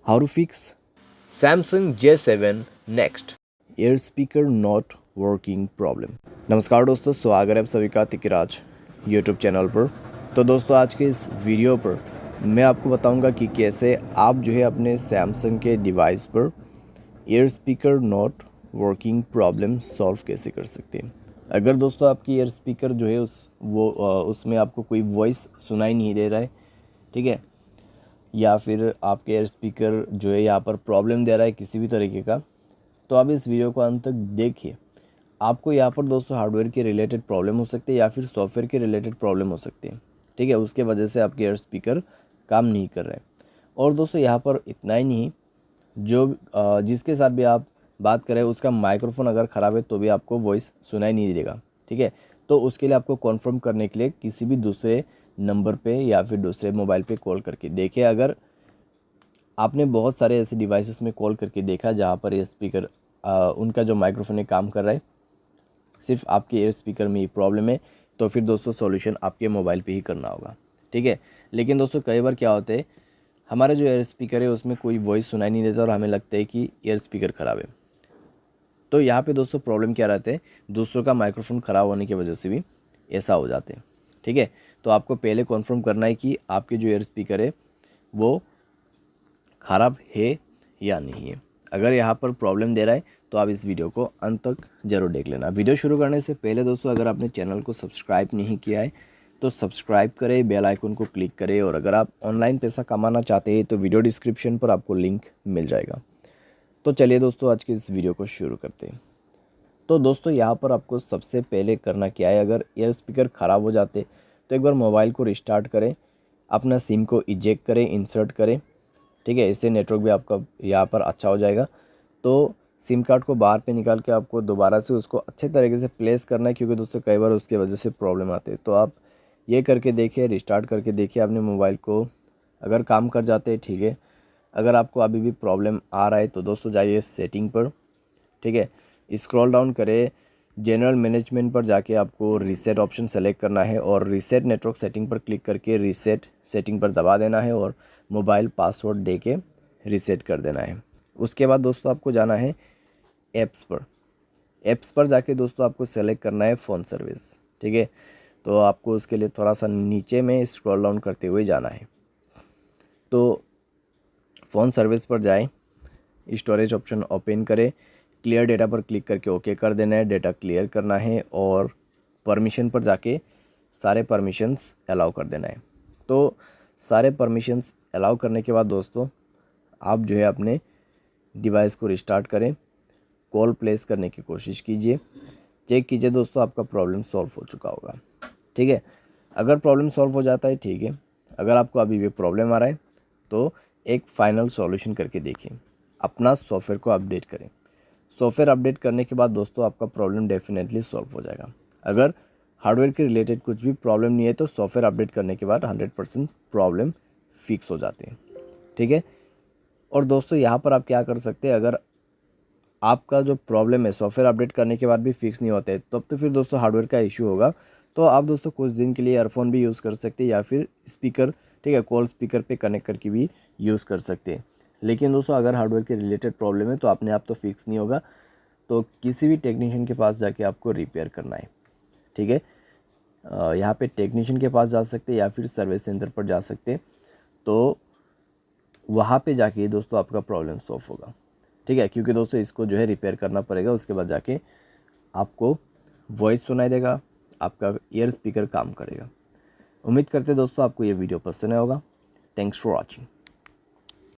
How to fix Samsung J7 Next। Air speaker not working problem. नमस्कार दोस्तों, स्वागत है आप सभी का तिकराज यूट्यूब चैनल पर। तो दोस्तों, आज के इस वीडियो पर मैं आपको बताऊंगा कि कैसे आप जो है अपने सैमसंग के डिवाइस पर air speaker not working problem solve कैसे कर सकते हैं। अगर दोस्तों आपकी एयर स्पीकर जो है उसमें आपको कोई वॉइस सुनाई नहीं दे रहा है, ठीक है, या फिर आपके एयर स्पीकर जो है यहाँ पर प्रॉब्लम दे रहा है किसी भी तरीके का, तो आप इस वीडियो को अंत तक देखिए। आपको यहाँ पर दोस्तों हार्डवेयर के रिलेटेड प्रॉब्लम हो सकती है या फिर सॉफ्टवेयर के रिलेटेड प्रॉब्लम हो सकती है, ठीक है। उसके वजह से आपके एयर स्पीकर काम नहीं कर रहे हैं। और दोस्तों यहाँ पर इतना ही नहीं, जो जिसके साथ भी आप बात करें उसका माइक्रोफोन अगर ख़राब है तो भी आपको वॉइस सुनाई नहीं देगा, ठीक है। तो उसके लिए आपको कॉन्फर्म करने के लिए किसी भी दूसरे नंबर पे या फिर दूसरे मोबाइल पे कॉल करके देखिए। अगर आपने बहुत सारे ऐसे डिवाइसेस में कॉल करके देखा जहाँ पर ये स्पीकर उनका जो माइक्रोफोन है काम कर रहा है, सिर्फ आपके एयर स्पीकर में ही प्रॉब्लम है, तो फिर दोस्तों सॉल्यूशन आपके मोबाइल पे ही करना होगा, ठीक है। लेकिन दोस्तों कई बार क्या होता है, हमारे जो एयर स्पीकर है उसमें कोई वॉइस सुनाई नहीं देता और हमें लगता है कि एयर स्पीकर ख़राब है। तो यहाँ पे दोस्तों प्रॉब्लम क्या रहता है, दूसरों का माइक्रोफोन ख़राब होने की वजह से भी ऐसा हो जाते हैं, ठीक है। तो आपको पहले कॉन्फर्म करना है कि आपके जो एयर स्पीकर है वो ख़राब है या नहीं है। अगर यहाँ पर प्रॉब्लम दे रहा है तो आप इस वीडियो को अंत तक ज़रूर देख लेना। वीडियो शुरू करने से पहले दोस्तों, अगर आपने चैनल को सब्सक्राइब नहीं किया है तो सब्सक्राइब करें, बेल आइकन को क्लिक करें, और अगर आप ऑनलाइन पैसा कमाना चाहते हैं तो वीडियो डिस्क्रिप्शन पर आपको लिंक मिल जाएगा। तो चलिए दोस्तों, आज की इस वीडियो को शुरू करते हैं। तो दोस्तों यहाँ पर आपको सबसे पहले करना क्या है, अगर एयर स्पीकर ख़राब हो जाते तो एक बार मोबाइल को रिस्टार्ट करें, अपना सिम को इजेक्ट करें, इंसर्ट करें, ठीक है। इससे नेटवर्क भी आपका यहाँ पर अच्छा हो जाएगा। तो सिम कार्ड को बाहर पे निकाल के आपको दोबारा से उसको अच्छे तरीके से प्लेस करना है, क्योंकि दोस्तों कई बार उसकी वजह से प्रॉब्लम आती है। तो आप ये करके देखिए, रिस्टार्ट करके देखिए अपने मोबाइल को। अगर काम कर जाते हैं, ठीक है। अगर आपको अभी भी प्रॉब्लम आ रहा है तो दोस्तों जाइए सेटिंग पर, ठीक है। स्क्रॉल डाउन करें, जनरल मैनेजमेंट पर जाके आपको रीसेट ऑप्शन सेलेक्ट करना है और रीसेट नेटवर्क सेटिंग पर क्लिक करके रीसेट सेटिंग पर दबा देना है और मोबाइल पासवर्ड दे के रीसेट कर देना है। उसके बाद दोस्तों आपको जाना है ऐप्स पर जाके दोस्तों आपको सेलेक्ट करना है फ़ोन सर्विस, ठीक है। तो आपको उसके लिए थोड़ा सा नीचे में स्क्रॉल डाउन करते हुए जाना है। तो फ़ोन सर्विस पर जाएं, स्टोरेज ऑप्शन ओपन करें, क्लियर डेटा पर क्लिक करके ओके कर देना है, डेटा क्लियर करना है और परमिशन पर जाके सारे परमिशंस अलाउ कर देना है। तो सारे परमिशंस अलाउ करने के बाद दोस्तों आप जो है अपने डिवाइस को रिस्टार्ट करें, कॉल प्लेस करने की कोशिश कीजिए, चेक कीजिए दोस्तों आपका प्रॉब्लम सॉल्व हो चुका होगा, ठीक है। अगर प्रॉब्लम सॉल्व हो जाता है, ठीक है। अगर आपको अभी भी प्रॉब्लम आ रहा है तो एक फाइनल सॉल्यूशन करके देखिए, अपना सॉफ्टवेयर को अपडेट करें। सॉफ्टवेयर अपडेट करने के बाद दोस्तों आपका प्रॉब्लम डेफिनेटली सॉल्व हो जाएगा। अगर हार्डवेयर के रिलेटेड कुछ भी प्रॉब्लम नहीं है तो सॉफ्टवेयर अपडेट करने के बाद 100% प्रॉब्लम फिक्स हो जाती है, ठीक है। और दोस्तों यहाँ पर आप क्या कर सकते हैं, अगर आपका जो प्रॉब्लम है सॉफ्टवेयर अपडेट करने के बाद भी फिक्स नहीं होते तब तो फिर दोस्तों हार्डवेयर का इशू होगा। तो आप दोस्तों कुछ दिन के लिए ईयरफोन भी यूज़ कर सकते हैं या फिर स्पीकर, ठीक है, कॉल स्पीकर पे कनेक्ट करके भी यूज़ कर सकते हैं। लेकिन दोस्तों अगर हार्डवेयर के रिलेटेड प्रॉब्लम है तो अपने आप तो फिक्स नहीं होगा, तो किसी भी टेक्नीशियन के पास जाके आपको रिपेयर करना है, ठीक है। यहाँ पे टेक्नीशियन के पास जा सकते हैं या फिर सर्विस सेंटर पर जा सकते हैं। तो वहाँ पे जाके दोस्तों आपका प्रॉब्लम सॉल्व होगा, ठीक है। क्योंकि दोस्तों इसको जो है रिपेयर करना पड़ेगा, उसके बाद जाके आपको वॉइस सुनाई देगा, आपका ईयर स्पीकर काम करेगा। उम्मीद करते दोस्तों आपको ये वीडियो पसंद आया होगा। Thanks for watching.